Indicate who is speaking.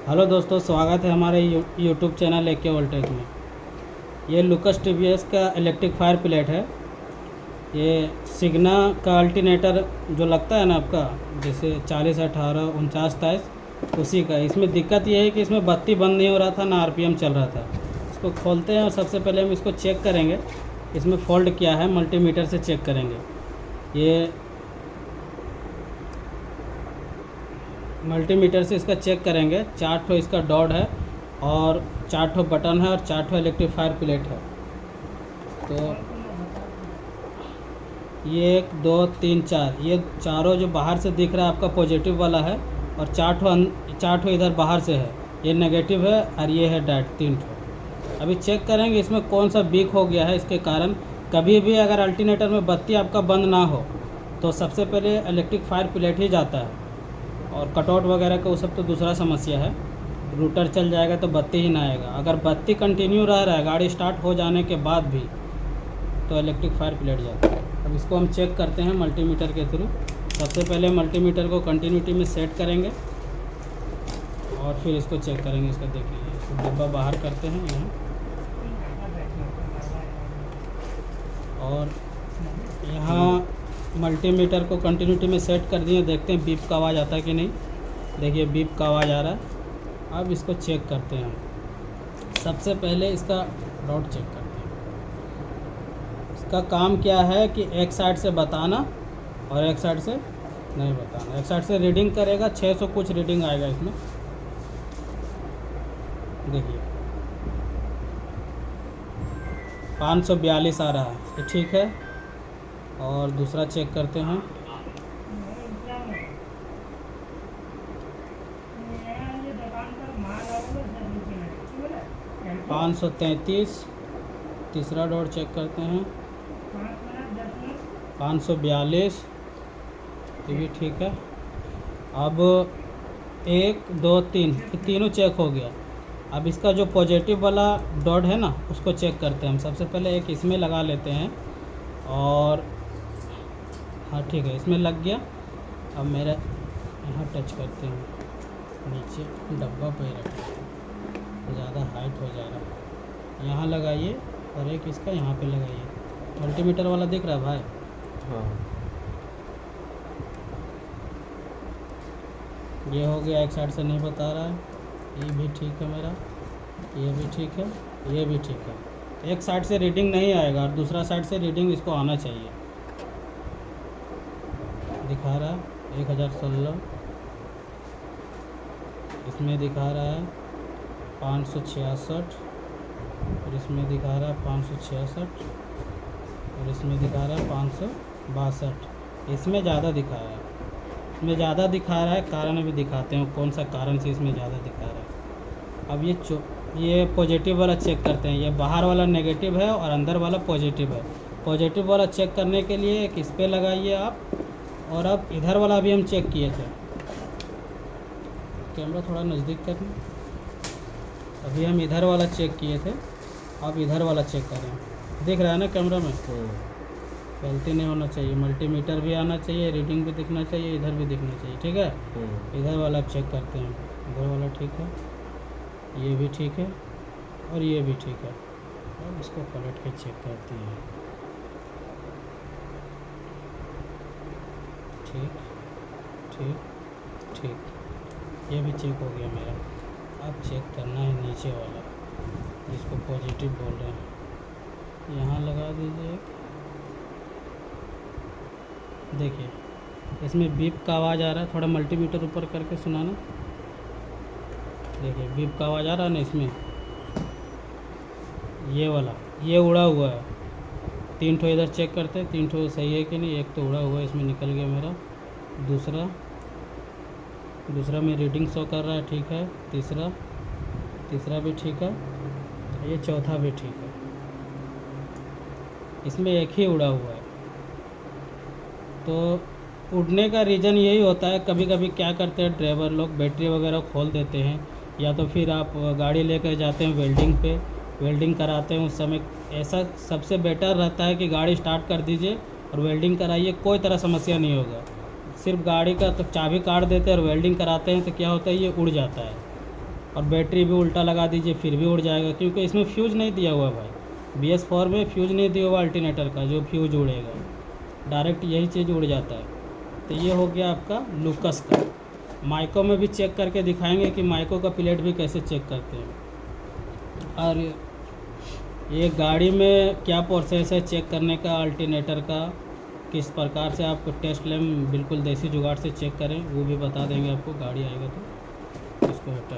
Speaker 1: Hello दोस्तों, स्वागत है हमारे यूट्यूब चैनल एके वोल्टेक में। ये लुकस टीवीएस का इलेक्ट्रिक फायर प्लेट है। ये सिग्ना का अल्टरनेटर जो लगता है ना आपका, जैसे 40, 18, 49, 27, उसी का। इसमें दिक्कत ये है कि इसमें बत्ती बंद नहीं हो रहा था, ना आरपीएम चल रहा था। इसको खोलते हैं और सबसे पहले हम इसको चेक करेंगे इसमें फॉल्ट क्या है, मल्टीमीटर से चेक करेंगे। ये मल्टीमीटर से इसका चेक करेंगे। 4 ठो इसका डॉट है और 4 ठो बटन है और 4 ठो इलेक्ट्रिक फायर प्लेट है। तो ये 1 2 3 4, ये चारों जो बाहर से दिख रहा है आपका पॉजिटिव वाला है, और 4 ठो इधर बाहर से है, ये नेगेटिव है, और ये है डैट 3 ठो। अभी चेक करेंगे इसमें कौन सा वीक हो गया है। इसके कारण कभी भी अगर अल्टरनेटर में बत्ती आपका बंद ना हो तो सबसे पहले इलेक्ट्रिक फायर प्लेट ही जाता है, और कटआउट वगैरह का वो सब तो दूसरा समस्या है। रूटर चल जाएगा तो बत्ती ही ना आएगा। अगर बत्ती कंटिन्यू रह रहा है गाड़ी स्टार्ट हो जाने के बाद भी, तो इलेक्ट्रिक फायर प्लेट जाता है। अब इसको हम चेक करते हैं मल्टीमीटर के थ्रू। सबसे पहले मल्टीमीटर को कंटिन्यूटी में सेट करेंगे और फिर इसको चेक करेंगे। इसका देख लीजिए, इसको डिब्बा बाहर करते हैं यहाँ, और यहाँ मल्टीमीटर को कंटिन्यूटी में सेट कर दिए। देखते हैं बीप का आवाज़ आता है कि नहीं। देखिए बीप का आवाज़ आ रहा है। अब इसको चेक करते हैं हम। सबसे पहले इसका डॉट चेक करते हैं। इसका काम क्या है कि एक साइड से बताना और एक साइड से नहीं बताना। एक साइड से रीडिंग करेगा, 600 कुछ रीडिंग आएगा इसमें। देखिए 542 आ रहा है, ये ठीक है। और दूसरा चेक करते हैं। 533, तीसरा डॉट चेक करते हैं। 542, ये भी ठीक है। अब 1 2 3, तीनों चेक हो गया। अब इसका जो पॉजिटिव वाला डॉट है ना, उसको चेक करते हैं हम। सबसे पहले एक इसमें लगा लेते हैं, और हाँ ठीक है, इसमें लग गया। अब मेरा यहाँ टच करते हैं, नीचे डब्बा पे रखें, ज़्यादा हाइट हो जा रहा है। यहाँ लगाइए और एक इसका यहाँ पे लगाइए। मल्टीमीटर वाला दिख रहा है भाई?
Speaker 2: हाँ।
Speaker 1: ये हो गया, एक साइड से नहीं बता रहा है। ये भी ठीक है मेरा, ये भी ठीक है, ये भी ठीक है। एक साइड से रीडिंग नहीं आएगा और दूसरा साइड से रीडिंग इसको आना चाहिए। दिखा रहा है 1016, इसमें दिखा रहा है 566, और इसमें दिखा रहा है 566, और इसमें दिखा रहा है 562। इसमें ज़्यादा दिखा रहा है, इसमें ज़्यादा दिखा रहा है। कारण भी दिखाते हैं कौन सा कारण से इसमें ज़्यादा दिखा रहा है। अब ये पॉजिटिव वाला चेक करते हैं। ये बाहर वाला नेगेटिव है और अंदर वाला पॉजिटिव है। पॉजिटिव वाला चेक करने के लिए एक इस पर लगाइए आप, और अब इधर वाला भी हम चेक किए थे। कैमरा थोड़ा नज़दीक करना। अभी हम इधर वाला चेक किए थे, अब इधर वाला चेक करें। दिख रहा है ना कैमरा में? गलती नहीं होना चाहिए। मल्टीमीटर भी आना चाहिए, रीडिंग भी दिखना चाहिए, इधर भी दिखना चाहिए, ठीक है। इधर वाला चेक करते हैं। इधर वाला ठीक है, ये भी ठीक है, और ये भी ठीक है। अब इसको पलट के चेक करते हैं। ठीक ठीक ठीक, ये भी चेक हो गया मेरा। अब चेक करना है नीचे वाला, जिसको पॉजिटिव बोल रहे हैं। यहाँ लगा दीजिए एक। देखिए इसमें बीप का आवाज़ आ रहा है। थोड़ा मल्टीमीटर ऊपर करके सुनाना। देखिए बीप का आवाज़ आ रहा है ना इसमें। ये वाला ये उड़ा हुआ है। 3 ठो इधर चेक करते हैं, 3 ठो सही है कि नहीं। एक तो उड़ा हुआ है, इसमें निकल गया मेरा। दूसरा में रीडिंग शो कर रहा है, ठीक है। तीसरा भी ठीक है, ये चौथा भी ठीक है। इसमें एक ही उड़ा हुआ है। तो उड़ने का रीज़न यही होता है। कभी कभी क्या करते हैं ड्राइवर लोग, बैटरी वगैरह खोल देते हैं, या तो फिर आप गाड़ी लेकर जाते हैं वेल्डिंग पे, वेल्डिंग कराते हैं। उस समय ऐसा सबसे बेटर रहता है कि गाड़ी स्टार्ट कर दीजिए और वेल्डिंग कराइए, कोई तरह समस्या नहीं होगा। सिर्फ गाड़ी का तो चाबी काट देते हैं और वेल्डिंग कराते हैं तो क्या होता है, ये उड़ जाता है। और बैटरी भी उल्टा लगा दीजिए फिर भी उड़ जाएगा, क्योंकि इसमें फ्यूज़ नहीं दिया हुआ है भाई। BS4 में फ्यूज़ नहीं दिया हुआ अल्टरनेटर का, जो फ्यूज़ उड़ेगा डायरेक्ट यही चीज़ उड़ जाता है। तो ये हो गया आपका लूकस का। माइको में भी चेक करके दिखाएंगे कि माइको का प्लेट भी कैसे चेक करते हैं। और ये गाड़ी में क्या प्रोसेस है चेक करने का अल्टरनेटर का, किस प्रकार से आप टेस्ट लैम्प बिल्कुल देसी जुगाड़ से चेक करें, वो भी बता देंगे आपको। गाड़ी आएगा तो इसको हटा